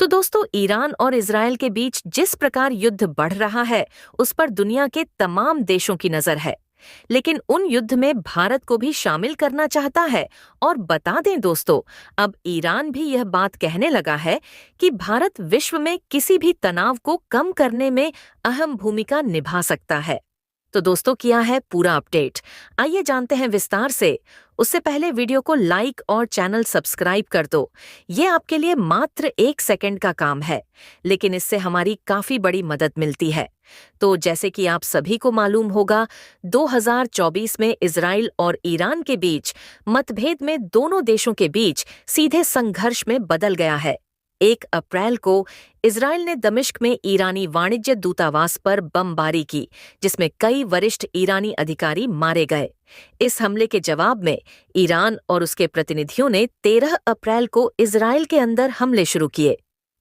दोस्तों, ईरान और इजरायल के बीच जिस प्रकार युद्ध बढ़ रहा है, उस पर दुनिया के तमाम देशों की नजर है। लेकिन उन युद्ध में भारत को भी शामिल करना चाहता है। और बता दें दोस्तों, अब ईरान भी यह बात कहने लगा है कि भारत विश्व में किसी भी तनाव को कम करने में अहम भूमिका निभा सकता है। तो दोस्तों, किया है पूरा अपडेट। आइए जानते हैं विस्तार से। उससे पहले वीडियो को लाइक और चैनल सब्सक्राइब कर दो। ये आपके लिए मात्र 1 सेकंड का काम है, लेकिन इससे हमारी काफी बड़ी मदद मिलती है। तो जैसे कि आप सभी को मालूम होगा, 2024 में इजराइल और ईरान के बीच मतभेद में दोनों देशों के बीच सीधे संघर्ष में बदल गया है। 1 अप्रैल को इजराइल ने दमिश्क में ईरानी वाणिज्य दूतावास पर बमबारी की, जिसमें कई वरिष्ठ ईरानी अधिकारी मारे गए। इस हमले के जवाब में ईरान और उसके प्रतिनिधियों ने 13 अप्रैल को इजराइल के अंदर हमले शुरू किए।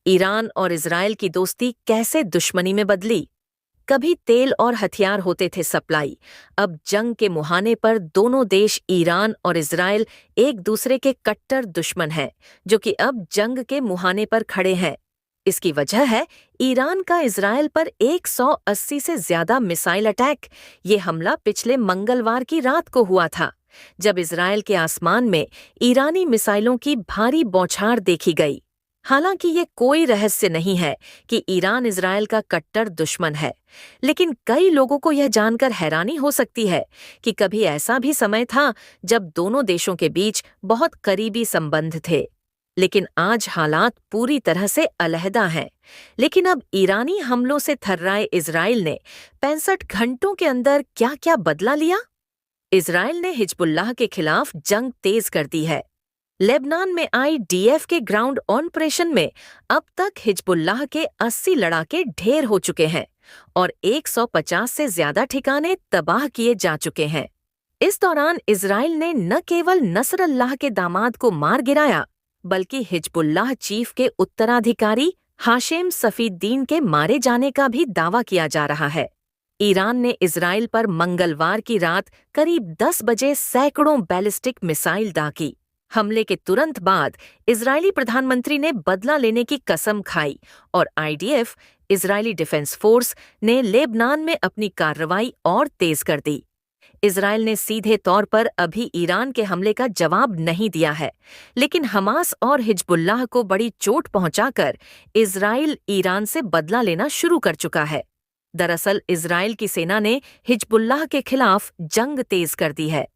ईरान और इजराइल की दोस्ती कैसे दुश्मनी में बदली? कभी तेल और हथियार होते थे सप्लाई, अब जंग के मुहाने पर दोनों देश ईरान और इजराइल एक दूसरे के कट्टर दुश्मन हैं, जो कि अब जंग के मुहाने पर खड़े हैं। इसकी वजह है ईरान का इजराइल पर 180 से ज्यादा मिसाइल अटैक। ये हमला पिछले मंगलवार की रात को हुआ था, जब इजराइल के आसमान में ईरानी मिसाइलों की भारी बौछार देखी गई। हालांकि ये कोई रहस्य नहीं है कि ईरान इजराइल का कट्टर दुश्मन है, लेकिन कई लोगों को यह जानकर हैरानी हो सकती है कि कभी ऐसा भी समय था जब दोनों देशों के बीच बहुत करीबी संबंध थे। लेकिन आज हालात पूरी तरह से अलहदा हैं। लेकिन अब ईरानी हमलों से थर्राए इजराइल ने 65 घंटों के अंदर क्या-क्या बदला लिया? इजराइल ने हिजबुल्लाह के खिलाफ जंग तेज कर दी है। लेबनान में IDF के ग्राउंड ऑपरेशन में अब तक हिजबुल्लाह के 80 लड़ाके ढेर हो चुके हैं और 150 से ज्यादा ठिकाने तबाह किए जा चुके हैं। इस दौरान इजराइल ने न केवल नसरल्लाह के दामाद को मार गिराया, बल्कि हिजबुल्लाह चीफ के उत्तराधिकारी हाशेम सफीद्दीन के मारे जाने का भी दावा किया जा रहा है। ईरान ने इजराइल पर मंगलवार की रात करीब 10 बजे सैकड़ों बैलिस्टिक मिसाइल दागी। हमले के तुरंत बाद इजरायली प्रधानमंत्री ने बदला लेने की कसम खाई और IDF, इजरायली डिफेंस फोर्स, ने लेबनान में अपनी कार्रवाई और तेज कर दी। इजराइल ने सीधे तौर पर अभी ईरान के हमले का जवाब नहीं दिया है, लेकिन हमास और हिजबुल्लाह को बड़ी चोट पहुंचाकर इजराइल ईरान से बदला लेना शुरू कर चुका है। दरअसल इजराइल की सेना ने हिजबुल्लाह के खिलाफ जंग तेज कर दी है।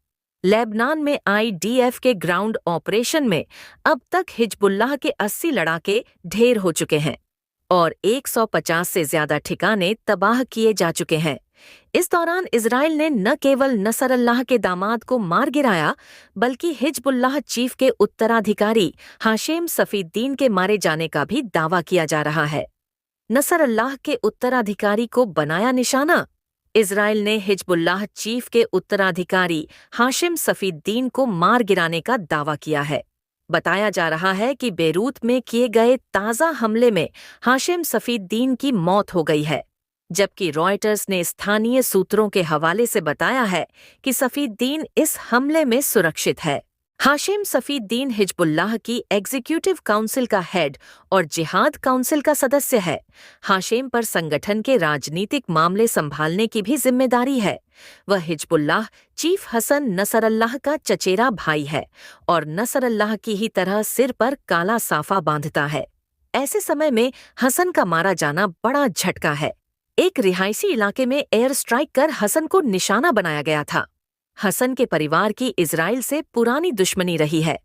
लेबनान में IDF के ग्राउंड ऑपरेशन में अब तक हिजबुल्लाह के 80 लड़ाके ढेर हो चुके हैं और 150 से ज्यादा ठिकाने तबाह किए जा चुके हैं। इस दौरान इजराइल ने न केवल नसरल्लाह के दामाद को मार गिराया, बल्कि हिजबुल्लाह चीफ के उत्तराधिकारी हाशेम सफीद्दीन के मारे जाने का भी दावा किया जा रहा है। नसरल्लाह के उत्तराधिकारी को बनाया निशाना। इजराइल ने हिजबुल्लाह चीफ के उत्तराधिकारी हाशिम सफीद्दीन को मार गिराने का दावा किया है। बताया जा रहा है कि बेरूत में किए गए ताज़ा हमले में हाशिम सफीद्दीन की मौत हो गई है, जबकि रॉयटर्स ने स्थानीय सूत्रों के हवाले से बताया है कि सफीद्दीन इस हमले में सुरक्षित है। हाशिम सफीद्दीन हिजबुल्लाह की एग्जीक्यूटिव काउंसिल का हेड और जिहाद काउंसिल का सदस्य है। हाशिम पर संगठन के राजनीतिक मामले संभालने की भी जिम्मेदारी है। वह हिजबुल्लाह चीफ हसन नसरल्लाह का चचेरा भाई है और नसरल्लाह की ही तरह सिर पर काला साफा बांधता है। ऐसे समय में हसन का मारा जाना बड़ा झटका है। एक रिहायशी इलाके में एयर स्ट्राइक कर हसन को निशाना बनाया गया था। हसन के परिवार की इजराइल से पुरानी दुश्मनी रही है।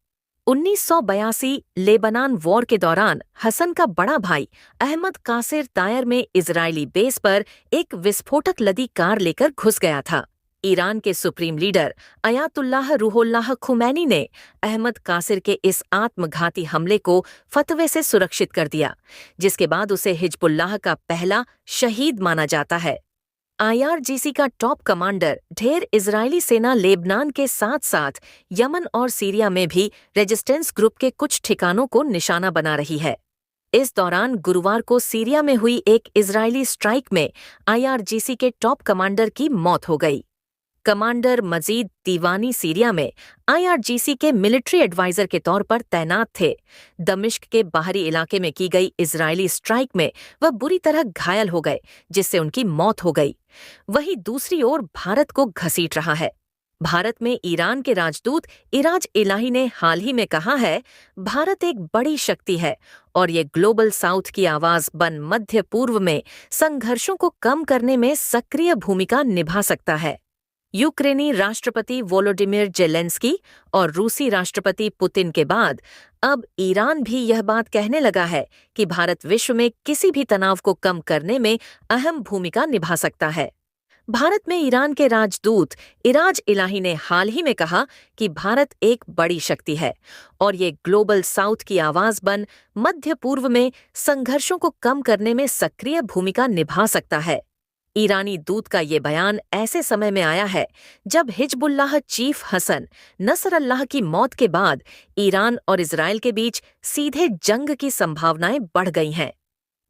1982 लेबनान वॉर के दौरान हसन का बड़ा भाई अहमद कासिर तायर में इजरायली बेस पर एक विस्फोटक लदी कार लेकर घुस गया था। ईरान के supreme leader Ayatollah Ruhollah Khomeini ने अहमद कासिर के इस आत्मघाती हमले को फतवे से सुरक्षित कर दिया, जिसके बाद उसे हिजबुल्लाह का पहला शहीद माना जाता है। IRGC का टॉप कमांडर ढेर इजरायली सेना लेबनान के साथ साथ यमन और सीरिया में भी रेजिस्टेंस ग्रुप के कुछ ठिकानों को निशाना बना रही है। इस दौरान गुरुवार को सीरिया में हुई एक इजरायली स्ट्राइक में IRGC के टॉप कमांडर की मौत हो गई। कमांडर मजीद दीवानी सीरिया में IRGC के मिलिट्री एडवाइजर के तौर पर तैनात थे। दमिश्क के बाहरी इलाके में की गई इजरायली स्ट्राइक में वह बुरी तरह घायल हो गए, जिससे उनकी मौत हो गई। वहीं दूसरी ओर भारत को घसीट रहा है। भारत में ईरान के राजदूत इराज इलाही ने हाल ही में कहा है, भारत एक बड़ी शक्ति है और ये ग्लोबल साउथ की आवाज बन मध्य पूर्व में संघर्षों को कम करने में सक्रिय भूमिका निभा सकता है। यूक्रेनी राष्ट्रपति वोलोडिमिर जेलेंस्की और रूसी राष्ट्रपति पुतिन के बाद अब ईरान भी यह बात कहने लगा है कि भारत विश्व में किसी भी तनाव को कम करने में अहम भूमिका निभा सकता है। भारत में ईरान के राजदूत इराज इलाही ने हाल ही में कहा कि भारत एक बड़ी शक्ति है और ये ग्लोबल साउथ की आवाज बन मध्य पूर्व में संघर्षों को कम करने में सक्रिय भूमिका निभा सकता है। ईरानी दूत का ये बयान ऐसे समय में आया है जब हिजबुल्लाह चीफ हसन नसरल्लाह की मौत के बाद ईरान और इजरायल के बीच सीधे जंग की संभावनाएं बढ़ गई हैं।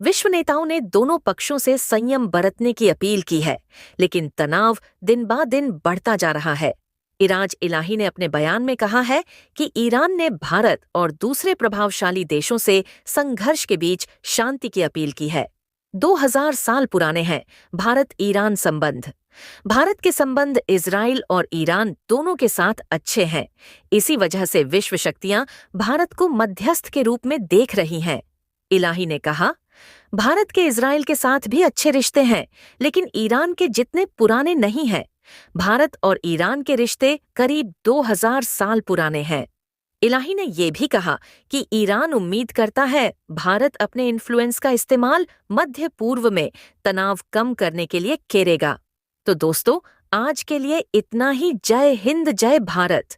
विश्व नेताओं ने दोनों पक्षों से संयम बरतने की अपील की है, लेकिन तनाव दिन ब दिन बढ़ता जा रहा है। इराज इलाही ने अपने बयान में कहा है कि ईरान ने भारत और दूसरे प्रभावशाली देशों से संघर्ष के बीच शांति की अपील की है। 2000 साल पुराने हैं भारत ईरान संबंध। भारत के संबंध इजराइल और ईरान दोनों के साथ अच्छे हैं। इसी वजह से विश्व शक्तियां भारत को मध्यस्थ के रूप में देख रही हैं। इलाही ने कहा, भारत के इजराइल के साथ भी अच्छे रिश्ते हैं, लेकिन ईरान के जितने पुराने नहीं हैं। भारत और ईरान के रिश्ते करीब 2000 साल पुराने हैं। इलाही ने यह भी कहा कि ईरान उम्मीद करता है भारत अपने इन्फ्लुएंस का इस्तेमाल मध्य पूर्व में तनाव कम करने के लिए करेगा। तो दोस्तों, आज के लिए इतना ही। जय हिंद, जय भारत।